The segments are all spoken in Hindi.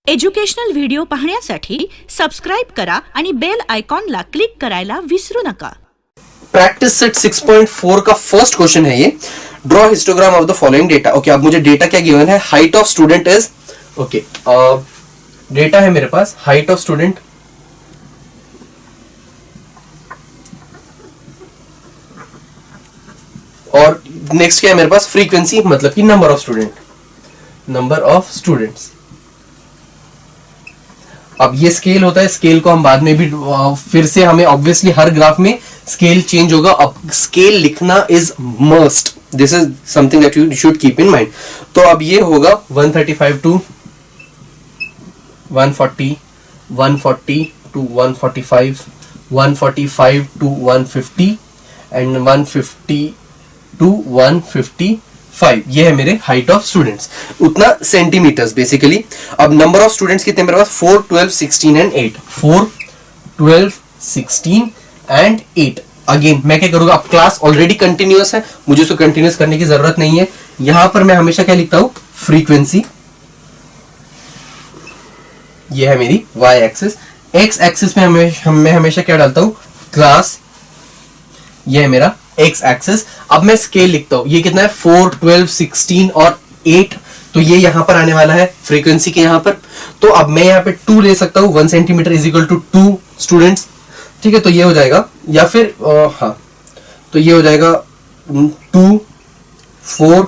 एज्युकेशनल व्हिडिओ पाहण्यासाठी सबस्क्राइब करा आणि बेल आयकॉनला क्लिक करायला विसरू नका. प्रैक्टिस सेट 6.4 का फर्स्ट क्वेश्चन है ये. Draw histogram of the following data. Okay, अब मुझे डेटा क्या गिवन है? Height of student is okay. Data है मेरे पास हाइट ऑफ स्टूडेंट, और नेक्स्ट क्या है मेरे पास? फ्रीक्वेंसी, मतलब कि नंबर ऑफ स्टूडेंट्स. अब ये स्केल होता है, स्केल को हम बाद में भी फिर से हमें ऑब्वियसली हर ग्राफ में स्केल चेंज होगा. अब स्केल लिखना is must. This is something that you should keep in mind. तो अब ये होगा 135 to 140, 140 to 145, 145 to 150 and 150 to 155. ये है मेरे हाइट ऑफ स्टूडेंट्स. उतना सेंटीमीटर्स बेसिकली. अब नंबर ऑफ स्टूडेंट्स कितने मेरे पास? 4, 12, 16 एंड 8. 4, 12, 16 एंड 8. अगेन मैं क्या करूंगा? अब क्लास ऑलरेडी कंटिन्यूअस है, मुझे उसको कंटिन्यूअस करने की जरूरत नहीं है. यहां पर मैं हमेशा क्या लिखता हूं? फ्रीक्वेंसी. ये है मेरी y एक्सिस. x एक्सिस में मैं हमेशा क्या डालता हूं? क्लास. ये है मेरा x एक्सिस. अब मैं स्केल लिखता हूं. ये कितना है? 4, 12, 16 और 8. तो ये यहां पर आने वाला है फ्रीक्वेंसी के यहां पर. तो अब मैं यहां पे 2 ले सकता हूं. 1 centimetre is equal to 2 students. ठीक है, तो ये हो जाएगा, या फिर हाँ, तो ये हो जाएगा 2, 4,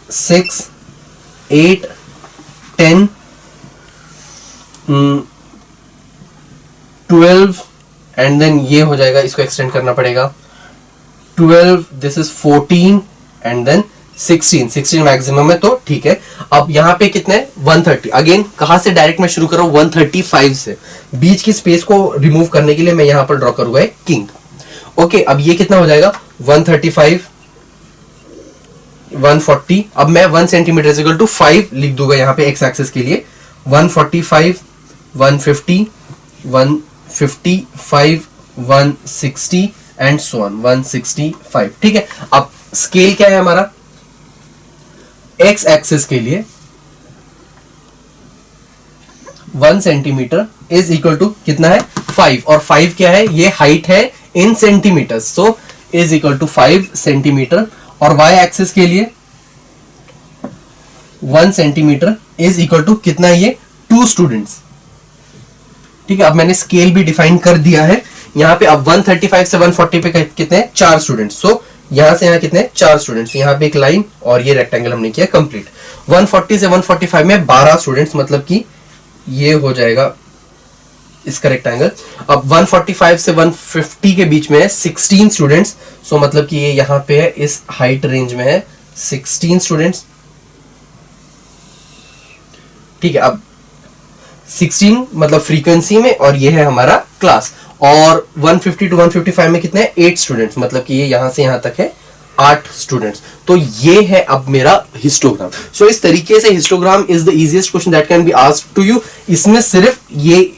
6, 8, 10, 12 एंड देन ये हो जाएगा, इसको एक्सटेंड करना पड़ेगा. 12, this is 14 and then 16 maximum है, तो ठीक है. अब यहाँ पे कितने? 130. अगेन कहां से डायरेक्ट मैं शुरू कर रहा हूं? 135 से. बीच की स्पेस को रिमूव करने के लिए मैं यहां पर ड्रॉ करूंगा एक किंग. ओके, अब ये कितना हो जाएगा? 135, 140. अब मैं 1 सेंटीमीटर इज इक्वल टू 5 लिख दूंगा यहाँ पे एक्स एक्सिस के लिए. 145, 150, 155, 160 एंड सो ऑन 165. ठीक है. अब स्केल क्या है हमारा? एक्स एक्सिस के लिए 1 सेंटीमीटर इज इक्वल टू कितना है? 5. और 5 क्या है? ये हाइट है in centimetres, so is equal to 5 centimetre. और y एक्सिस के लिए 1 सेंटीमीटर इज इक्वल टू कितना है? ये 2 स्टूडेंट्स. ठीक है. अब मैंने स्केल भी डिफाइन कर दिया है यहाँ पे. अब 135 से 140 पे कितने हैं? 4 स्टूडेंट्स. सो यहां से यहां कितने हैं? 4 स्टूडेंट्स. यहाँ पे एक लाइन और ये रेक्टेंगल हमने किया कंप्लीट. 140 से 145 में 12 स्टूडेंट्स, मतलब कि ये हो जाएगा इसका रेक्टेंगल. अब 145 से 150 के बीच में है 16 स्टूडेंट्स. सो मतलब कि ये यहाँ पे है, इस हाइट रेंज में है 16 स्टूडेंट्स. ठीक है. अब 16 मतलब फ्रीक्वेंसी में, और ये है हमारा क्लास. और 150 टू 155 में कितने हैं? 8 स्टूडेंट्स, मतलब कि ये यहां से यहां तक है 8 स्टूडेंट्स. तो ये है अब मेरा हिस्टोग्राम. सो इस तरीके से histogram is the easiest question that can be asked to you. इसमें सिर्फ ये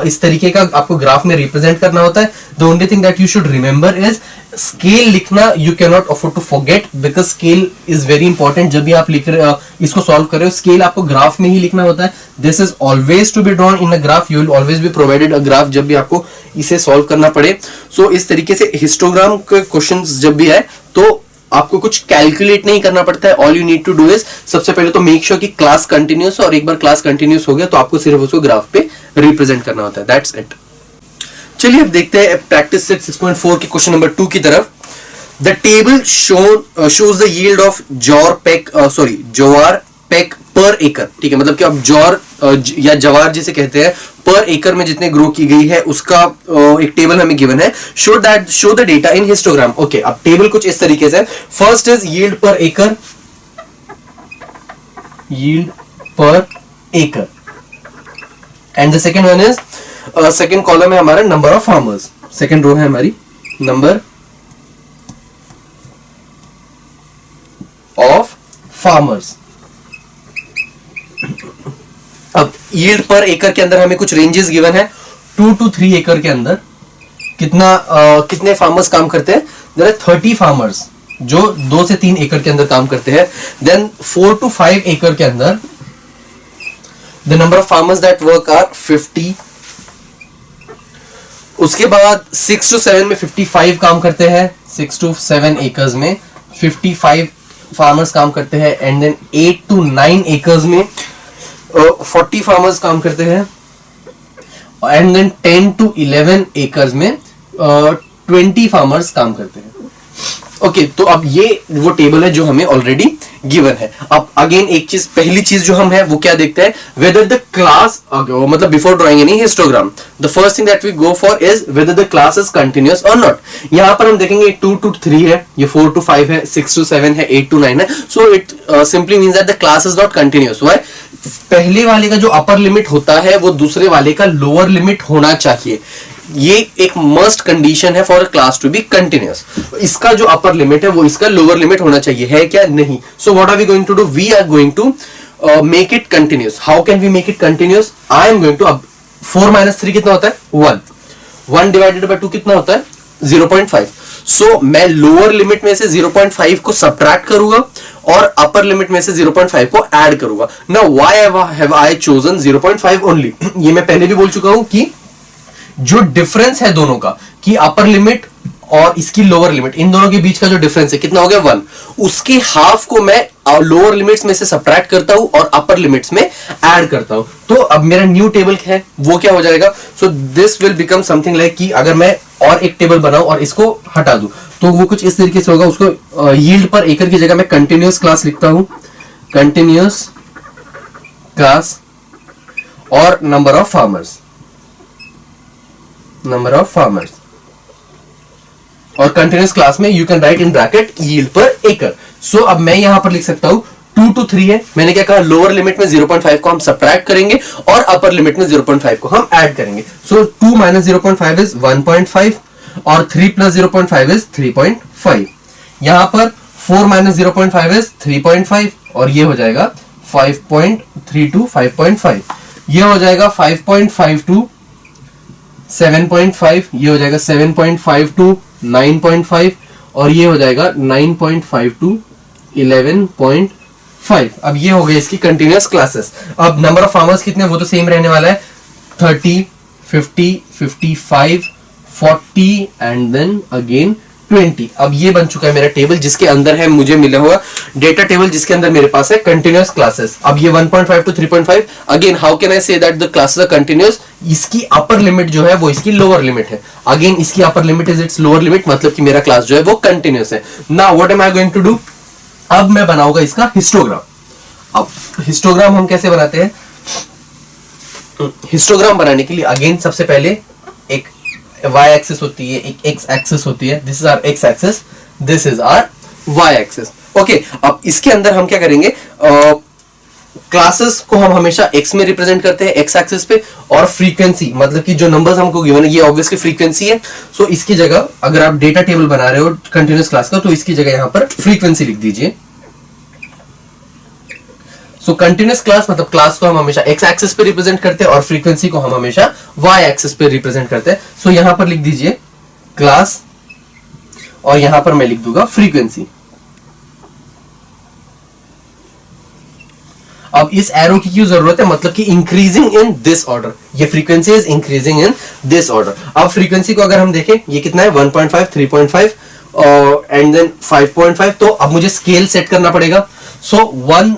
इस तरीके का आपको ग्राफ में रिप्रेजेंट करना होता है. The only thing that you should remember is scale लिखना you can not afford to forget, because scale is very important. जब भी आप लिख रहे इसको सॉल्व कर रहे हो, स्केल आपको ग्राफ में ही लिखना होता है. This is always to be drawn in a graph. You will always be provided a graph जब भी आपको इसे सॉल्व करना पड़े. सो इस तरीके से हिस्टोग्राम के क्वेश्चन जब भी आए तो आपको कुछ कैलकुलेट नहीं करना पड़ता है. All you need to do is, सबसे पहले तो मेक श्योर कि क्लास कंटिन्यूअस, और एक बार क्लास कंटिन्यूअस हो गया तो आपको सिर्फ उसको ग्राफ पे रिप्रेजेंट करना होता है. That's it. चलिए अब देखते हैं प्रैक्टिस सेट 6.4 के क्वेश्चन नंबर 2 की तरफ. The table shows the yield of jowar pack पर एकड़. ठीक है, मतलब कि अब ज्वार या जवार जिसे कहते हैं, पर एकड़ में जितने ग्रो की गई है उसका एक टेबल हमें गिवन है. Show the data in histogram. Okay, अब टेबल कुछ इस तरीके से. फर्स्ट इज यील्ड पर एकड़ and the second one is second column है हमारा number of farmers. Second row है हमारी नंबर ऑफ फार्मर्स. अब यील्ड पर एकड़ के अंदर हमें कुछ रेंजेस गिवन है. 2 to 3 एकड़ के अंदर कितने फार्मर्स काम करते हैं? देयर आर 30 फार्मर्स जो 2 से 3 एकड़ के अंदर काम करते हैं. देन 4 to 5 एकड़ के अंदर the number of farmers that work are 50। उसके बाद 6 to 7 में 55 काम करते हैं, 6 to 7 एकर्स में 55 फार्मर्स काम करते हैं। एंड देन 8 to 9 एकर्स में 40 फार्मर्स काम करते हैं। एंड देन 10 to 11 एकर्स में 20 फार्मर्स काम करते हैं। ओके, तो अब ये वो टेबल है जो हमें ऑलरेडी गिवन है। अब अगेन एक चीज, पहली चीज जो हम है वो क्या देखते हैं, वेदर द क्लास, मतलब before drawing any histogram the first thing that we go for is whether the class is continuous और नॉट। यहां पर हम देखेंगे 2 to 3 है, ये 4 to 5 है, 6 to 7 है, 8 to 9 है। So it simply means that the class is not continuous. Why? पहले वाले का जो अपर लिमिट होता है वो दूसरे वाले का लोअर लिमिट होना चाहिए। ये एक मस्ट कंडीशन है for a class to be continuous. इसका जो अपर लिमिट है वो इसका लोअर लिमिट होना चाहिए, है क्या? नहीं। So what are we going to do? We are going to make it continuous. How can we make it continuous? I am going to, अब 4 - 3 कितना होता है? 1। 1 डिवाइडेड बाय 2 कितना होता है? 0.5। सो मैं लोअर लिमिट में से 0.5 को सब्ट्रैक्ट करूंगा और अपर लिमिट में से 0.5 को ऐड करूंगा। Now why have I chosen 0.5 only? ये मैं पहले भी बोल चुका हूं कि जो डिफरेंस है दोनों का, कि अपर लिमिट और इसकी लोअर लिमिट, इन दोनों के बीच का जो डिफरेंस है कितना हो गया? 1। उसके हाफ को मैं लोअर लिमिट्स में से सब्ट्रैक्ट करता हूं और अपर लिमिट्स में ऐड करता हूं। तो अब मेरा न्यू टेबल है वो क्या हो जाएगा? So this will become something like कि अगर मैं और एक टेबल बनाऊं और इसको हटा दूं तो वो कुछ इस तरीके से होगा। उसको यील्ड पर एकड़ की जगह मैं कंटिन्यूअस क्लास लिखता हूं, कंटिन्यूअस क्लास और number of farmers, number of farmers. और कंटिन्यूअस क्लास में you can write in bracket yield per एकड़। सो अब मैं यहां पर लिख सकता हूं 2 to 3 है, मैंने क्या कहा? लोअर लिमिट में 0.5 को हम सब्ट्रैक्ट करेंगे और अपर लिमिट में 0.5 को हम ऐड करेंगे। सो 2 - 0.5 इज 1.5 और 3 + 0.5 इज 3.5। यहां पर 4 - 0.5 इज 3.5 और ये हो जाएगा 5.3 to 5.5। ये हो जाएगा 5.5 to 7.5, ये हो जाएगा 7.5 to 9.5 और ये हो जाएगा 9.5 to 11.5। अब ये हो गए इसकी कंटिन्यूअस क्लासेस। अब नंबर ऑफ फार्मर्स कितने, वो तो सेम रहने वाला है, 30, 50, 55, 40 एंड देन अगेन 20। अब ये बन चुका है मेरा टेबल जिसके अंदर है मुझे मिला हुआ डेटा टेबल जिसके अंदर मेरे पास है कंटिन्यूअस क्लासेस। अब ये 1.5 to 3.5, again how can I say that the classes are continuous? इसकी अपर लिमिट जो है वो इसकी लोअर लिमिट है। अगेन इसकी upper limit is its lower limit, मतलब कि मेरा क्लास जो है वो कंटिन्यूअस है। Now what am I going to do? अब मैं बनाऊंगा इसका हिस्टोग्राम। अब हिस्टोग्राम हम कैसे बनाते हैं? हिस्टोग्राम बनाने के लिए अगेन सबसे पहले एक y एक्सिस होती है, एक x एक्सिस होती है। This is our x axis, this is our y axis. Okay, अब इसके अंदर हम क्या करेंगे? क्लासेस को हम हमेशा x में रिप्रेजेंट करते हैं, x एक्सिस पे, और फ्रीक्वेंसी मतलब कि जो नंबर्स हमको गिवन है ये ऑब्वियसली फ्रीक्वेंसी है। सो इसकी जगह अगर आप डेटा टेबल बना रहे हो कंटिन्यूअस क्लास का तो इसकी जगह यहां पर फ्रीक्वेंसी लिख दीजिए। सो कंटिन्यूअस क्लास मतलब क्लास को हम हमेशा x एक्सिस पे रिप्रेजेंट करते हैं और फ्रीक्वेंसी को हम हमेशा y एक्सिस पे रिप्रेजेंट करते हैं। सो यहां पर लिख दीजिए क्लास और यहां पर मैं लिख दूंगा फ्रीक्वेंसी। अब इस एरो की क्यों जरूरत है? मतलब कि इंक्रीजिंग इन दिस ऑर्डर, ये frequency is increasing in this order. अब फ्रीक्वेंसी को अगर हम देखें ये कितना है? 1.5, 3.5 एंड देन 5.5। तो अब मुझे स्केल सेट करना पड़ेगा। सो 1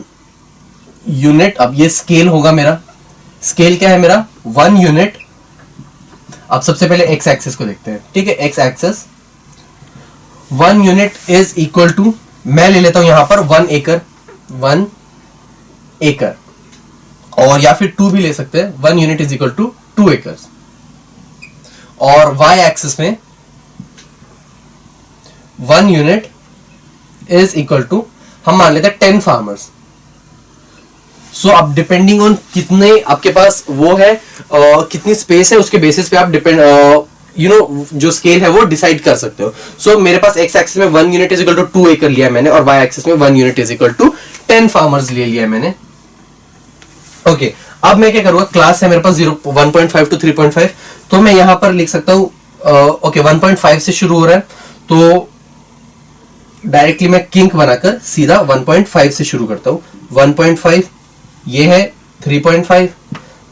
यूनिट, अब ये स्केल होगा मेरा। स्केल क्या है मेरा? 1 यूनिट। अब सबसे पहले x एक्सिस को देखते हैं, ठीक है? x axis 1 unit is equal to, मैं ले लेता हूं यहां पर 1 एकड़, 1 एकड़, और या फिर 2 भी ले सकते हैं। 1 unit is equal to 2 acres. और y एक्सिस में 1 यूनिट इज इक्वल टू, हम मान लेते हैं 10 फार्मर्स। सो अब डिपेंडिंग ऑन कितने आपके पास वो है, कितनी स्पेस है, उसके बेसिस पे आप डिपेंड जो स्केल है वो डिसाइड कर सकते हो। सो मेरे पास x एक्सिस में 1 यूनिट इज इक्वल टू 2 एकड़ लिया मैंने और y एक्सिस में 1 unit is equal to 10 farmers ले लिया मैंने। ओके, अब मैं क्या करूंगा? क्लास है मेरे पास 1.5 to 3.5, तो मैं यहां पर लिख सकता हूं, ओके 1.5 से शुरू हो रहा है तो डायरेक्टली मैं किंक बनाकर सीधा 1.5 से शुरू करता हूं। 1.5 ये है 3.5,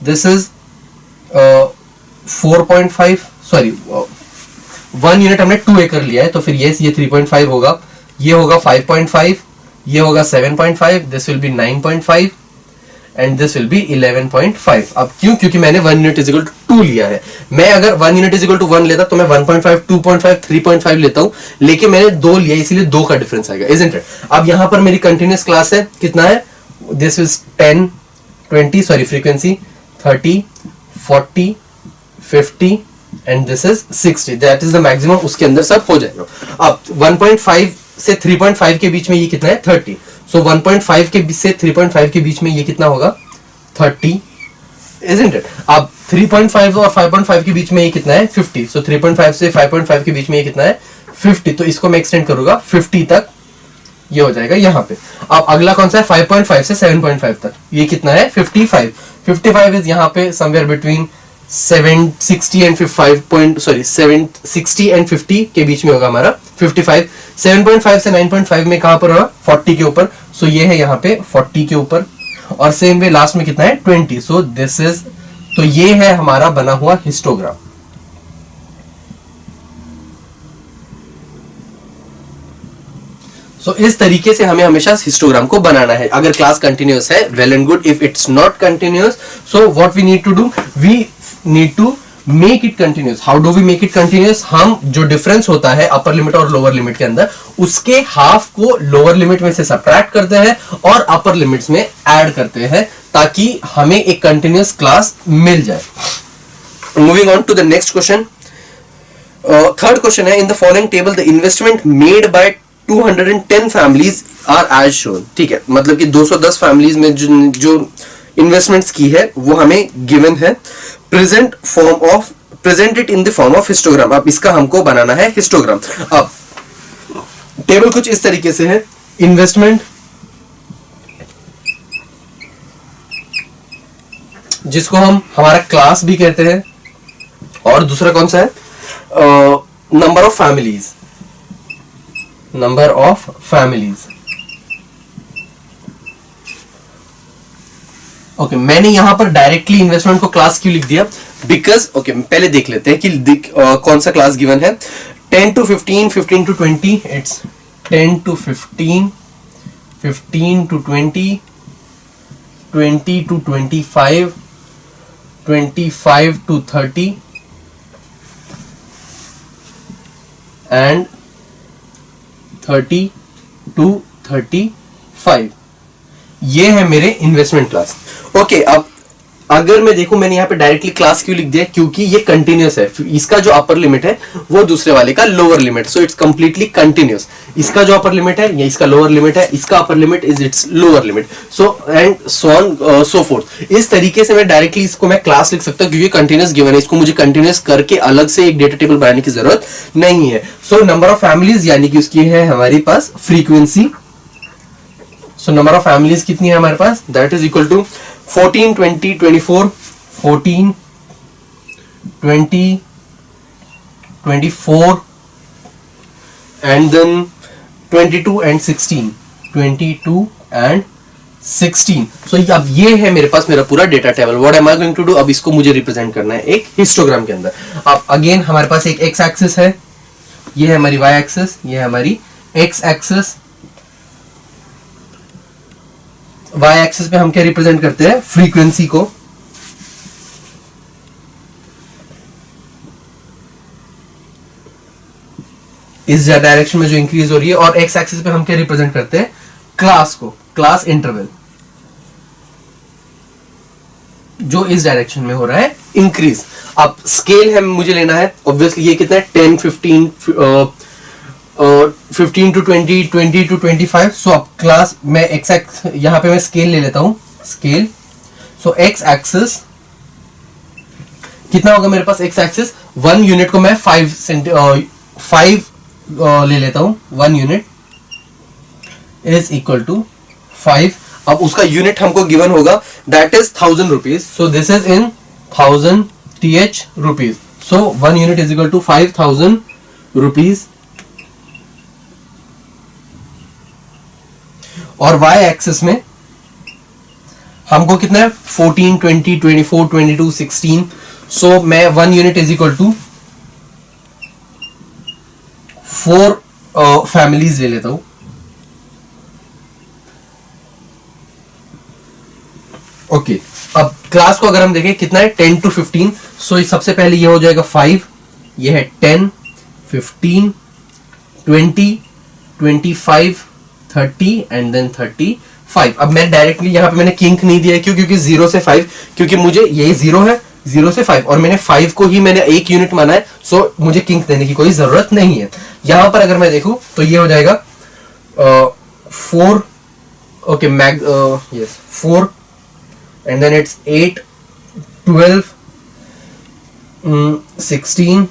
दिस इज 4.5, सॉरी 1 यूनिट हमने 2 एकड़ लिया है, तो फिर ये 3.5 होगा, ये होगा 5.5, ये होगा 7.5, this will be 9.5 and this will be 11.5। अब क्यों? क्योंकि मैंने 1 यूनिट इज इक्वल टू 2 लिया है। मैं अगर 1 यूनिट इज इक्वल टू 1 लेता तो मैं 1.5, 2.5, 3.5 लेता हूं, लेकिन मैंने 2 लिया, इसीलिए 2 का डिफरेंस आएगा, इजंट इट? अब यहां पर मेरी कंटिन्यूअस क्लास है, कितना है? This is 10, 20, sorry frequency 30, 40, 50 and this is 60, that is the maximum, उसके अंदर सब हो जाएगा। अब 1.5 से 3.5 के बीच में ये कितना है? 30। सो 1.5 के से 3.5 के बीच में ये कितना होगा? 30, isn't it? अब 3.5 और 5.5 के बीच में ये कितना है? 50। सो 3.5 से 5.5 के बीच में ये कितना है? 50। तो इसको मैं एक्सटेंड करूंगा 50 तक, ये हो जाएगा यहाँ पे। अब अगला कौन सा है? 5.5 से 7.5 तक, ये कितना है? 55। 55 इज यहाँ पे समवेयर बिटवीन 60 एंड 50 के बीच में होगा हमारा 55। 7.5 से 9.5 में कहां पर होगा? 40 के ऊपर, सो ये है यहाँ पे 40 के ऊपर। और सेम वे लास्ट में कितना है? 20। सो दिस इज, तो ये है हमारा बना हुआ हिस्टोग्राम। सो इस तरीके से हमें हमेशा हिस्टोग्राम को बनाना है। अगर क्लास कंटिन्यूअस है, well and good. If it's not continuous, so what we need to do, we need to make it continuous. How do we make it continuous? हम जो डिफरेंस होता है अपर लिमिट और लोअर लिमिट के अंदर, उसके हाफ को लोअर लिमिट में से सब्ट्रैक्ट करते हैं और अपर लिमिट्स में ऐड करते हैं, ताकि हमें एक कंटिन्यूअस क्लास मिल जाए। Moving on to the next question. Third question है, in the following table the investment made by 210 families are as shown. ठीक है, मतलब कि 210 फैमिलीज में जो इन्वेस्टमेंट्स की है वो हमें गिवन है। Present it in the form of histogram. अब इसका हमको बनाना है हिस्टोग्राम। अब टेबल कुछ इस तरीके से है, इन्वेस्टमेंट, जिसको हम हमारा क्लास भी कहते हैं, और दूसरा कौन सा है? Number of families, number of families. Okay, मैंने यहां पर डायरेक्टली इन्वेस्टमेंट को क्लास क्यों लिख दिया? बिकॉज ओके, पहले देख लेते हैं कि कौन सा क्लास गिवन है। 10 to 15, 15 to 20, it's 10 to 15, 15 to 20, 20 to 25, 25 to 30 and 30 to 35। ये है मेरे इन्वेस्टमेंट क्लास। ओके, अब अगर मैं देखूं, मैंने यहाँ पे डायरेक्टली क्लास क्यों लिख दिया? क्योंकि ये कंटिन्यूअस है। इसका जो अपर लिमिट है वो दूसरे वाले का lower limit, so it's completely continuous. इसका जो अपर लिमिट है या इसका लोअर लिमिट है, इसका अपर limit is its lower limit, so and so on so fourth. इस तरीके से मैं डायरेक्टली इसको मैं क्लास लिख सकता हूँ, क्योंकि कंटिन्यूअस गिवन है। इसको मुझे कंटिन्यूअस करके अलग से एक डेटा टेबल बनाने की जरूरत नहीं है। सो नंबर ऑफ फैमिलीज यानी कि उसकी है हमारे पास frequency. So number of families कितनी है हमारे पास? That is equal to 14, 20, 24, 14, 20, 24 and then 22 and 16, 22 and 16। So अब ये है मेरे पास मेरा पूरा data table. What am I going to do? अब इसको मुझे रिप्रेजेंट करना है एक हिस्टोग्राम के अंदर। अब अगेन हमारे पास एक एक्स एक्सिस है, ये है हमारी वाई एक्सिस, ये है हमारी एक्स एक्सिस। वाई एक्सिस पे हम क्या रिप्रेजेंट करते हैं? फ्रीक्वेंसी को। इस डायरेक्शन में जो इंक्रीज हो रही है, और एक्स एक्सिस पे हम क्या रिप्रेजेंट करते हैं? क्लास को, क्लास इंटरवल, जो इस डायरेक्शन में हो रहा है इंक्रीज। अब स्केल है मुझे लेना है, ऑब्वियसली ये कितना है? 10, 15, 15 to 20, 20 to 25। सो अब क्लास मैं एक्स एक्स, यहां पे मैं स्केल ले लेता हूं, स्केल। सो एक्स एक्सिस कितना होगा मेरे पास? एक्स एक्सिस 1 यूनिट को मैं 5 ले लेता हूं। 1 यूनिट इज इक्वल टू 5। अब उसका यूनिट हमको गिवन होगा, that is 1000 rupees. So this is in 1000 TH rupees. So 1 unit is equal to 5000 rupees. और y एक्सिस में हमको कितना है 14, 20, 24, 22, 16. सो मैं 1 unit is equal to 4 families ले लेता हूं. ओके, अब क्लास को अगर हम देखें कितना है 10 to 15. सो सबसे पहले ये हो जाएगा 5, ये है 10, 15, 20, 25, 30 एंड देन 35. अब मैं डायरेक्टली यहाँ पे मैंने किंक नहीं दिया है, क्यों? क्योंकि 0 से 5, क्योंकि मुझे ये 0 है, 0 से 5 और मैंने 5 को ही मैंने एक यूनिट माना है. सो मुझे किंक देने की कोई जरूरत नहीं है. यहां पर अगर मैं देखूं तो ये हो जाएगा 4, okay, yes 4 and then it's 8, 12, 16,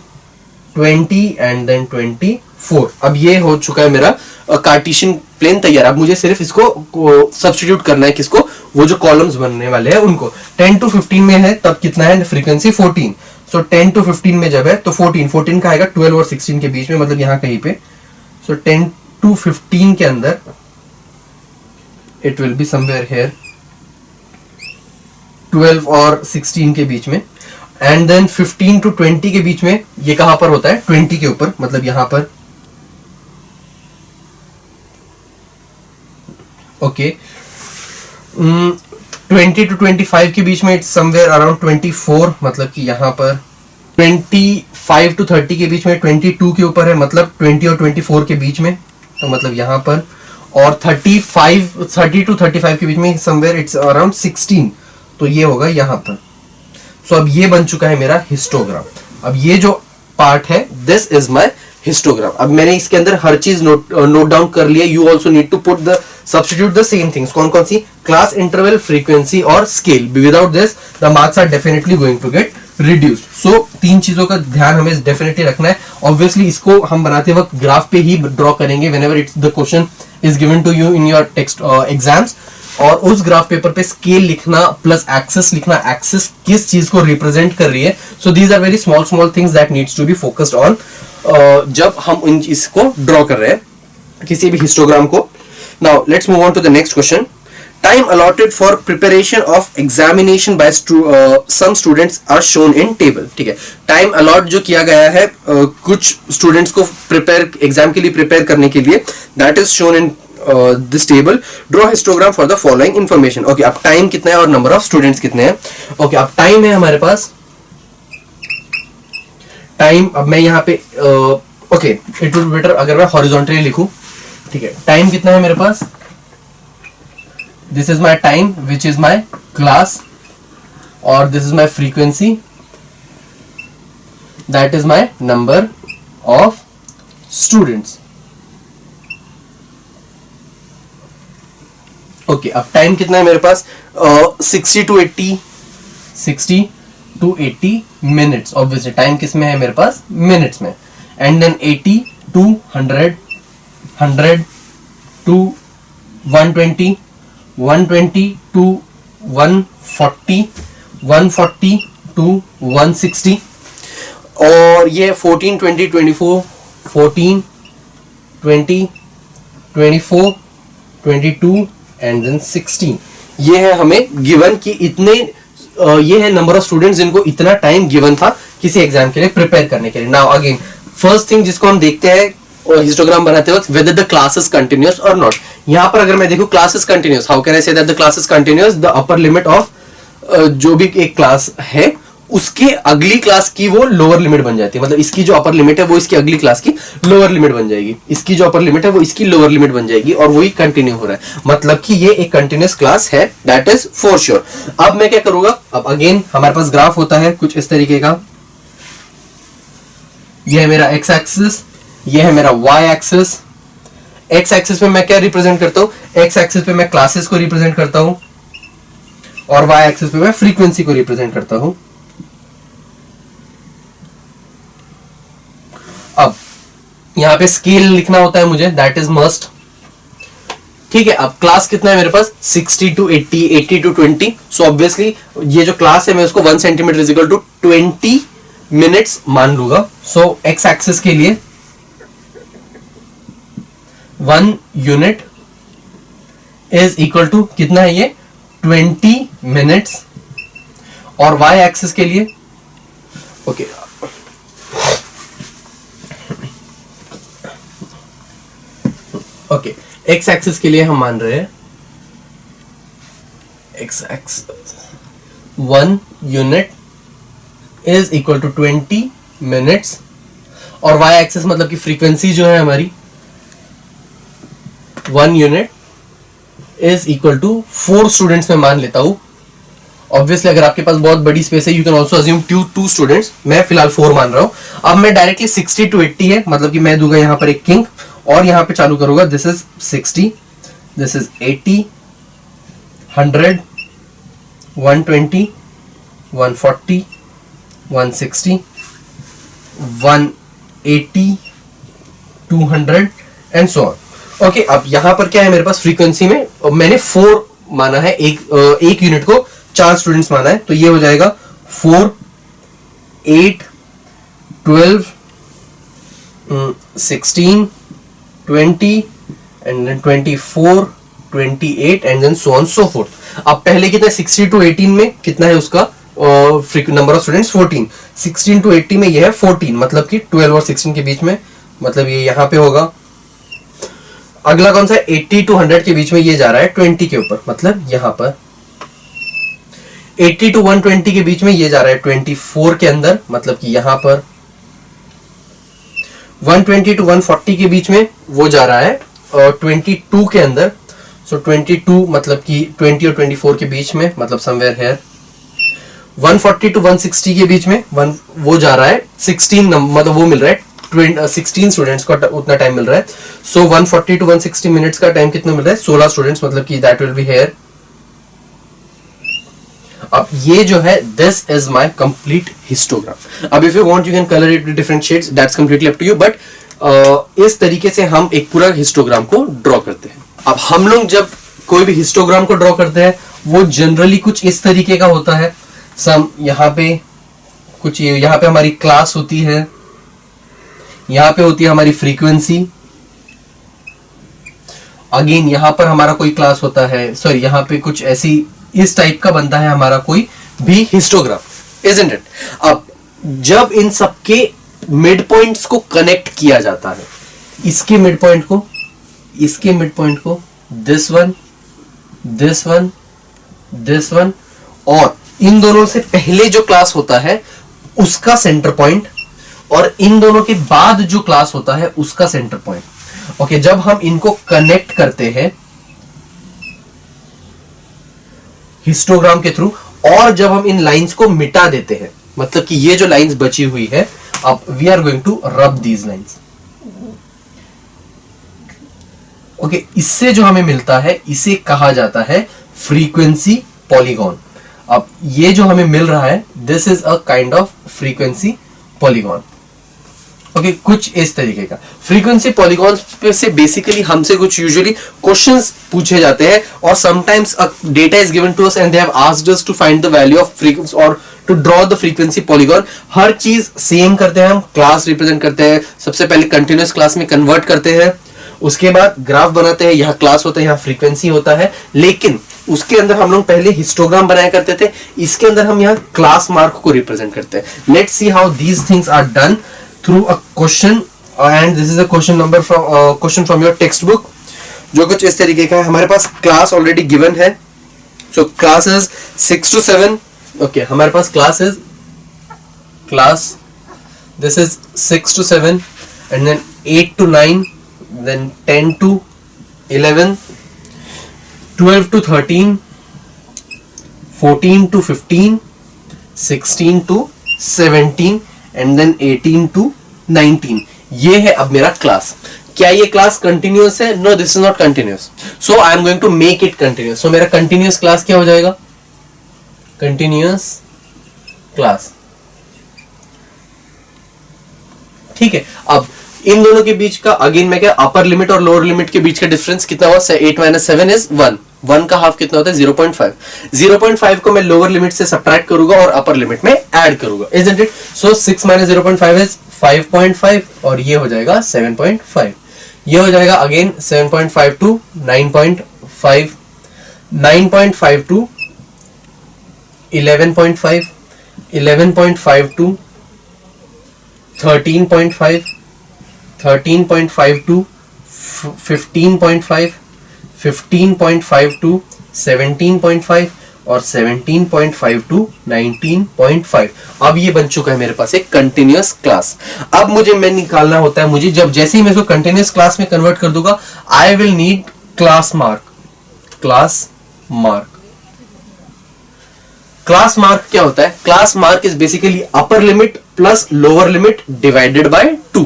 20 and then 24. अब ये हो चुका है मेरा कार्टेशियन प्लेन तैयार. अब मुझे सिर्फ इसको सब्स्टिट्यूट करना है. किसको? वो जो कॉलम्स बनने वाले हैं उनको. 10 to 15 में है तब कितना है फ्रीक्वेंसी 14. सो 10 to 15 में जब है तो 14 का आएगा 12 और 16 के बीच में, मतलब यहाँ कहीं पे. सो 10 to 15 के अंदर it will be somewhere here 12 और 16 के बीच में. एंड देन 15 to 20 के बीच में ये कहां पर होता है? 20 के ऊपर, मतलब यहां पर. ओके, 20 to 25 के बीच में इट्स समवेयर अराउंड 24, मतलब कि यहां पर. 25 to 30 के बीच में 22 के ऊपर है, मतलब 20 और 24 के बीच में, तो मतलब यहां पर. और 30 to 35 के बीच में समवेयर इट्स अराउंड 16, तो ये होगा यहां पर. सो अब ये बन चुका है मेरा हिस्टोग्राम. अब ये जो पार्ट है दिस इज माय हिस्टोग्राम. अब मैंने इसके अंदर हर चीज नोट डाउन कर लिया. You also need to put the substitute the same things. कौन कौन सी? क्लास, इंटरवल, फ्रीक्वेंसी और scale. Without this the marks are definitely going to get reduced. So 3 चीजों का ध्यान हमें डेफिनेटली रखना है. ऑब्वियसली इसको हम बनाते वक्त ग्राफ पे ही ड्रॉ करेंगे whenever it's the question is given to you in your text exams. और उस ग्राफ पेपर पे स्केल लिखना प्लस एक्सिस लिखना, एक्सिस किस चीज को रिप्रेजेंट कर रही है. So these are very small things that needs to be focused on जब हम इन इसको ड्रॉ कर रहे हैं किसी भी हिस्टोग्राम को. Now let's move on to the next question. Time allotted for preparation of examination by some students are shown in table. ठीक है, टाइम अलॉट जो किया गया है कुछ स्टूडेंट्स को एग्जाम के लिए प्रिपेयर करने के लिए, that is shown in this table. Draw histogram for the following information. Okay, अब टाइम कितना है और नंबर ऑफ स्टूडेंट्स कितने हैं. Okay, अब टाइम है हमारे पास. टाइम अब मैं यहाँ पे okay, it would be better अगर मैं हॉरिजॉन्टली लिखूं. ठीक है, टाइम कितना है मेरे पास? This is my time which is my class और this is my frequency, that is my number of students. Okay, अब टाइम कितना है मेरे पास? 60 to 80 मिनट्स. ऑब्वियसली टाइम किस में है मेरे पास? मिनट्स में. And then 80 to 100, 100 to 120, 120 to 140, 140 to 160. और ये 14, 20, 24, 14, 20, 24, 22 एंड देन 16. ये है हमें गिवन कि इतने ये है नंबर ऑफ स्टूडेंट्स जिनको इतना टाइम गिवन था किसी एग्जाम के लिए प्रिपेयर करने के लिए. नाउ अगेन फर्स्ट थिंग जिसको हम देखते हैं हिस्टोग्राम बनाते वक्त, weather the class is continuous और नॉट. यहां पर अगर मैं देखूं class is continuous, how can I say that the class is continuous? The upper limit of जो भी एक क्लास है उसके अगली क्लास की वो लोअर लिमिट बन जाती है. मतलब इसकी जो अपर लिमिट है वो इसकी अगली क्लास की लोअर लिमिट बन जाएगी, इसकी जो अपर लिमिट है वो इसकी लोअर लिमिट बन जाएगी और वही कंटिन्यू हो रहा है. मतलब कि ये एक कंटिन्यूअस क्लास है, दैट इज फॉर श्योर. अब मैं क्या करूंगा? अब अगेन हमारे पास ग्राफ होता है कुछ इस तरीके का. ये है मेरा एक्स एक्सिस, ये है मेरा वाई एक्सिस. एक्स एक्सिस पे मैं क्या रिप्रेजेंट करता हूं? एक्स एक्सिस पे मैं क्लासेस को रिप्रेजेंट करता हूं और वाई एक्सिस पे मैं फ्रीक्वेंसी को रिप्रेजेंट करता हूं. अब यहां पे स्केल लिखना होता है मुझे, दैट इज मस्ट. ठीक है, अब क्लास कितना है मेरे पास? 60 to 80, 80 to 20. सो ऑब्वियसली ये जो क्लास है मैं उसको 1 centimetre is equal to 20 minutes मान लूंगा. सो एक्स एक्सिस के लिए 1 यूनिट इज इक्वल टू कितना है ये? 20 मिनट्स और y एक्सिस के लिए ओके ओके x एक्सिस के लिए हम मान रहे हैं x axis 1 unit is equal to 20 minutes और y एक्सिस मतलब कि फ्रीक्वेंसी जो है हमारी 1 unit is equal to 4 students में मान लेता हूं। ऑब्वियसली अगर आपके पास बहुत बड़ी स्पेस है you can also assume 2 students, मैं फिलहाल 4 मान रहा हूं। अब मैं डायरेक्टली 60 to 80 है, मतलब कि मैं दूंगा यहां पर एक किंग और यहां पे चालू करूंगा। This is 60, this is 80, 100, 120, 140, 160, 180, 200 and so on. Okay, अब यहां पर क्या है मेरे पास फ्रीक्वेंसी में मैंने 4 माना है, एक यूनिट को 4 स्टूडेंट्स माना है, तो ये हो जाएगा 4, 8, 12, 16, 20 and then 24, 28 and then so on so forth. अब पहले कितना 60 to 18 में कितना है उसका नंबर ऑफ स्टूडेंट्स 14, 16 to 80 में ये है 14, मतलब कि 12 और 16 के बीच में, मतलब ये यहां पे होगा। अगला कौन सा है 80 to 100 के बीच में, ये जा रहा है 20 के ऊपर, मतलब यहां पर 80 to 120 के बीच में ये जा रहा है 24 के अंदर, मतलब कि यहां पर 120 to 140 के बीच में वो जा रहा है 22 के अंदर। सो 22 मतलब कि 20 और 24 के बीच में, मतलब समवेयर हेयर। 140 to 160 के बीच में वो जा रहा है 16, मतलब वो मिल रहा है 16 स्टूडेंट्स का उतना टाइम मिल रहा है। सो 140 to 160 मिनट्स का टाइम कितना मिल रहा है 16 स्टूडेंट्स, मतलब कि दैट विल बी हेयर। अब ये जो है this is my complete histogram. अब if you want you can colour it with different shades, that's completely up to you, but इस तरीके से हम एक पूरा हिस्टोग्राम को ड्रॉ करते हैं। अब हम लोग जब कोई भी हिस्टोग्राम को ड्रॉ करते हैं वो जनरली कुछ इस तरीके का होता है। सम यहाँ पे कुछ, यहाँ पे हमारी क्लास होती है, यहाँ पे होती है हमारी फ्रीक्वेंसी, अगेन यहाँ पर हमारा कोई क्लास होता है, सॉरी यहाँ पे कुछ ऐसी इस टाइप का बनता है हमारा कोई भी हिस्टोग्राम, इजंट इट। अब जब इन सबके मिड पॉइंट्स को कनेक्ट किया जाता है, इसके मिड पॉइंट को, इसके मिड पॉइंट को, this one, this one, this one, और इन दोनों से पहले जो क्लास होता है उसका सेंटर पॉइंट, और इन दोनों के बाद जो क्लास होता है उसका सेंटर पॉइंट। ओके, जब हम इनको कनेक्ट करते हैं हिस्टोग्राम के थ्रू, और जब हम इन लाइंस को मिटा देते हैं, मतलब कि ये जो लाइंस बची हुई है, अब we are going to rub these lines. Okay, इससे जो हमें मिलता है इसे कहा जाता है फ्रीक्वेंसी पॉलीगॉन। अब ये जो हमें मिल रहा है this is a kind of frequency polygon. Okay, कुछ इस तरीके का फ्रीक्वेंसी पॉलीगॉन पे से बेसिकली हमसे कुछ यूजुअली क्वेश्चंस पूछे जाते हैं, और sometimes data is given to us and they have asked us to find the value of frequency और to draw the frequency polygon. हर चीज सेम करते हैं हम, क्लास रिप्रेजेंट करते हैं, सबसे पहले कंटिन्यूअस क्लास में कन्वर्ट करते हैं, उसके बाद ग्राफ बनाते हैं, यहाँ क्लास होता है, यहाँ फ्रीक्वेंसी होता है, लेकिन उसके अंदर हम लोग पहले हिस्टोग्राम बनाया करते थे, इसके अंदर हम यहाँ क्लास मार्क को रिप्रेजेंट करते हैं। Let's see how these things are done through a question, and this is a question from your textbook, जो कुछ इस तरीके का है। हमारे पास क्लास ऑलरेडी गिवन है, so class is 6 to 7। okay, हमारे पास class this is 6 to 7 and then 8 to 9, then 10 to 11, 12 to 13, 14 to 15, 16 to 17 and then 18 to 19। ये है अब मेरा क्लास। क्या ये क्लास कंटिन्यूअस है? No, this is not continuous, so I am going to make it continuous. So मेरा कंटिन्यूअस क्लास क्या हो जाएगा? कंटिन्यूअस क्लास, ठीक है। अब इन दोनों के बीच का अगेन मैं क्या, अपर लिमिट और लोअर लिमिट के बीच का डिफरेंस कितना हुआ? 8 - 7 इज 1। 1 का हाफ कितना होता है? 0.5। 0.5 को मैं लोअर लिमिट से सब्ट्रैक्ट करूंगा और अपर लिमिट में ऐड करूंगा, इजंट इट? सो 6 - 0.5 इज 5.5 और ये हो जाएगा 7.5। ये हो जाएगा again 7.5 to 9.5, 9.5 to 11.5, 11.5 to 13.5, 13.5 to 15.5, 15.5 to 17.5 और 17.5 टू 19.5। अब ये बन चुका है मेरे पास एक कंटिन्यूअस क्लास। अब मुझे मैं निकालना होता है, मुझे जब जैसे ही मैं इसको कंटिन्यूअस क्लास में कन्वर्ट कर दूंगा, I will need class mark. Class mark, class mark क्या होता है? Class mark is basically upper limit plus lower limit divided by 2।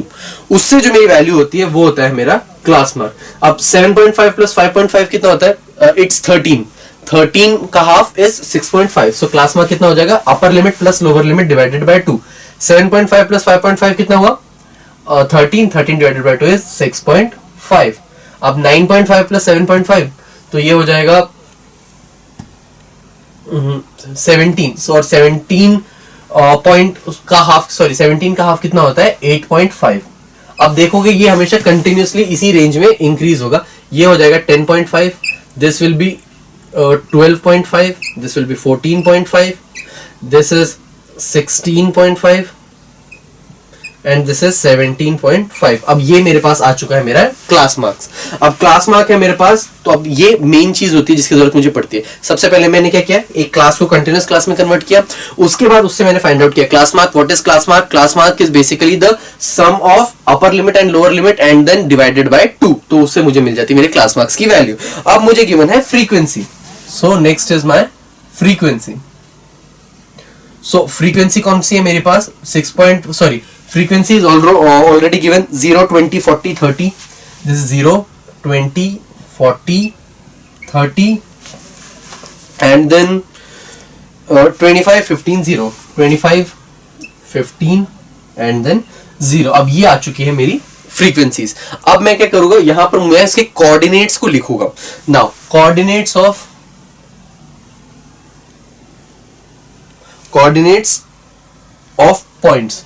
उससे जो मेरी वैल्यू होती है वो होता है मेरा क्लास मार्क। अब 7.5 प्लस 5.5 कितना होता है? इट्स 13। 13 का half is 6.5। So class mark कितना हो जाएगा? Upper limit plus lower limit divided by 2। 7.5 plus 5.5 कितना हुआ? 13। 13 डिवाइडेड बाय 2 इज 6.5। अब 9.5 प्लस 7.5 तो ये हो जाएगा 17। और 17 पॉइंट का हाफ, सॉरी 17 का हाफ कितना होता है? 8.5। अब देखोगे ये हमेशा कंटिन्यूअसली इसी रेंज में इंक्रीज होगा। ये हो जाएगा 10.5, this will be 12.5, this will be 14.5, this is 16.5 and this is 17.5। अब ये मेरे पास आ चुका है मेरा क्लास मार्क्स। अब क्लास मार्क है मेरे पास, तो अब ये मेन चीज होती है जिसकी जरूरत मुझे पड़ती है। सबसे पहले मैंने क्या किया? एक क्लास को कंटिन्यूअस क्लास में कन्वर्ट किया। उसके बाद उससे मैंने फाइंड आउट किया class mark. What is class mark? Class mark is basically the sum of upper limit and lower limit and then divided by 2। तो उससे मुझे मिल जाती है मेरे क्लास मार्क्स की वैल्यू। अब मुझे गिवन है frequency. So next is my frequency. So frequency कौन सी है मेरे पास? Frequency is already given 0, 20, 40, 30. This is 0, 20, 40, 30 and then 25, 15, 0. 25, 15 and then 0. अब ये आ चुकी है मेरी frequencies। अब मैं क्या करूंगा? यहां पर मैं इसके coordinates को लिखूंगा। Now coordinates of points।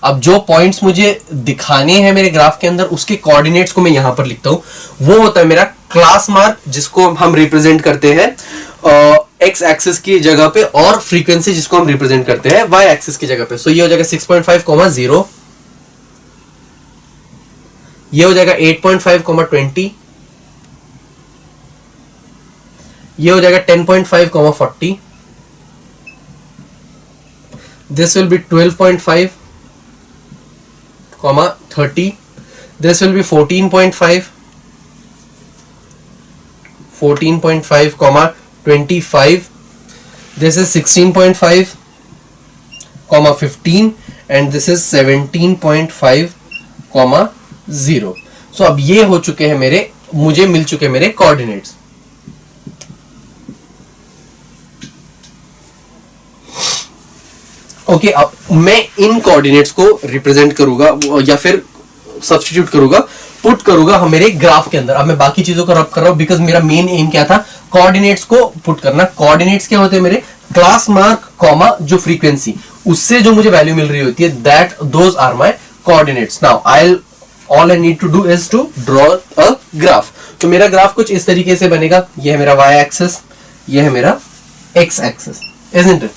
अब जो पॉइंट्स मुझे दिखाने हैं मेरे ग्राफ के अंदर, उसके कोऑर्डिनेट्स को मैं यहां पर लिखता हूं। वो होता है मेरा क्लास मार्क, जिसको हम रिप्रेजेंट करते हैं एक्स एक्सिस की जगह पे, और फ्रीक्वेंसी जिसको हम रिप्रेजेंट करते हैं वाई एक्सिस की जगह पे। सो ये हो जाएगा 6.5, 0। ये हो जाएगा 8.5, 20। ये हो जाएगा 10.5, 40। This will be 12.5, 30. This will be 14.5, 14.5, 25. This is 16.5, 15 and this is 17.5, 0. So अब ये हो चुके हैं मेरे, मुझे मिल चुके हैं मेरे कोऑर्डिनेट्स। ओके, अब मैं इन कोऑर्डिनेट्स को रिप्रेजेंट करूंगा या फिर सब्स्टिट्यूट करूंगा, पुट करूंगा हम मेरे ग्राफ के अंदर। अब मैं बाकी चीजों को रब कर रहा हूं बिकॉज मेरा मेन एम क्या था? कोऑर्डिनेट्स को पुट करना। कोऑर्डिनेट्स क्या होते हैं मेरे? क्लास मार्क कॉमा जो फ्रीक्वेंसी, उससे जो मुझे वैल्यू मिल रही होती है, that those are my coordinates. Now all I need to do is to draw a graph. तो मेरा ग्राफ कुछ इस तरीके से बनेगा। ये है मेरा वाई एक्सिस, ये है मेरा x axis, isn't it?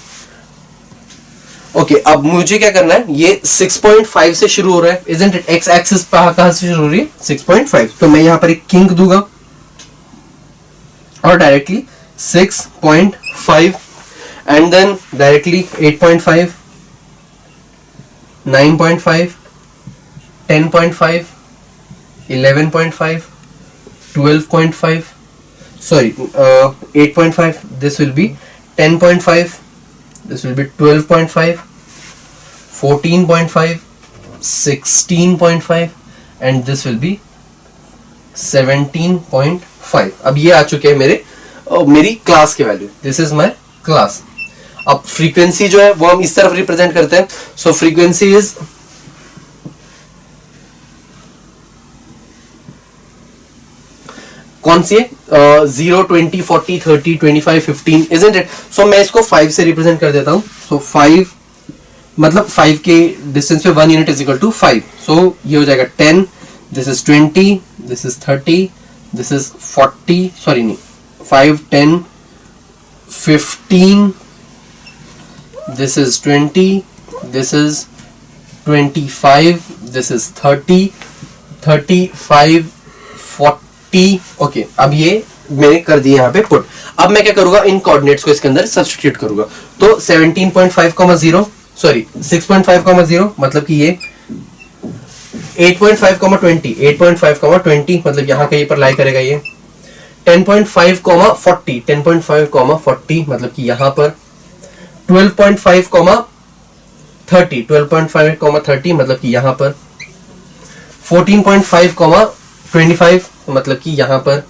Okay, अब मुझे क्या करना है? ये 6.5 से शुरू हो रहा है, इजंट इट? एक्स एक्सिस कहां से शुरू हो रही है? 6.5। तो मैं यहां पर एक किंक दूंगा और directly 6.5 and then directly 8.5, 9.5, 10.5, 11.5, 12.5, sorry, 8.5. This will be 10.5. This will be 12.5, 14.5, 16.5 and this will be 17.5. अब ये आ चुके हैं मेरी क्लास के value. This is my class. अब फ्रीक्वेंसी जो है वो हम इस तरफ रिप्रेजेंट करते हैं। सो फ्रीक्वेंसी इज कौन सी है? 0, 20, 40, 30, 25, 15, isn't it? So मैं इसको 5 से रिप्रेजेंट कर देता हूं। So 5 मतलब 5 के डिस्टेंस पे 1 unit is equal to 5। So ये हो जाएगा 10, this is 20, this is 30, this is 40, sorry नहीं, 5 10 15, this is 20, this is 25, this is 30 35 40. Okay, अब ये मैंने कर दिए यहाँ पे पुट. अब मैं क्या करूंगा, इन कोऑर्डिनेट्स को इसके अंदर सब्स्टिट्यूट करूंगा. तो 17.5, सॉरी 6.5, मतलब कि ये 8.5, 20, 8.5, 20, मतलब यहाँ कहीं पर लाई करेगा ये. 10.5, 40, 10.5, 40, मतलब कि यहाँ पर 12.5, 30, 12.5, 30, मतलब कि यहाँ पर 14.5, 25, मतलब कि यहाँ पर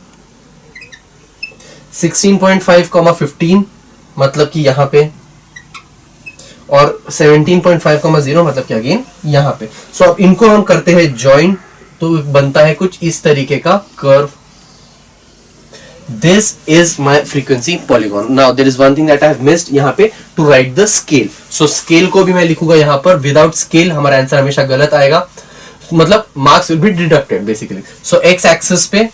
16.5, 15, मतलब कि यहाँ पे, और 17.5, 0, मतलब कि अगेन यहाँ पे. सो अब इनको हम करते हैं ज्वाइन, तो बनता है कुछ इस तरीके का curve. This is my frequency polygon. Now there is one thing that I have missed यहाँ पे, to write the scale. So scale को भी मैं लिखूंगा यहाँ पर. Without scale हमारा आंसर हमेशा गलत आएगा, मतलब marks will be deducted basically. So x axis पे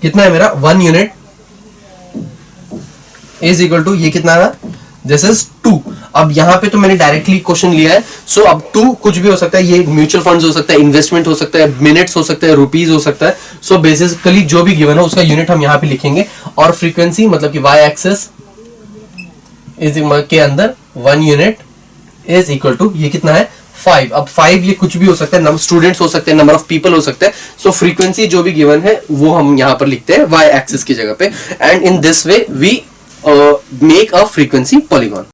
कितना है मेरा, 1 यूनिट is equal to, ये कितना है, दिस इज 2. अब यहाँ पे तो मैंने डायरेक्टली क्वेश्चन लिया है. सो अब 2 कुछ भी हो सकता है, ये म्यूचुअल फंड्स हो सकता है, इन्वेस्टमेंट हो सकता है, मिनट्स हो सकता है, रुपीज हो सकता है. सो बेसिकली जो भी गिवन है उसका यूनिट हम यहाँ पे लिखेंगे. और फ्रीक्वेंसी मतलब कि वाई एक्सिस इज के अंदर 1 यूनिट इज इक्वल टू, ये कितना है, 5. अब 5 ये कुछ भी हो सकता है, स्टूडेंट्स हो सकते हैं, नंबर ऑफ पीपल हो सकते हैं. सो फ्रीक्वेंसी जो भी गिवन है वो हम यहाँ पर लिखते हैं वाई एक्सिस की जगह पे. And in this way we make a frequency polygon.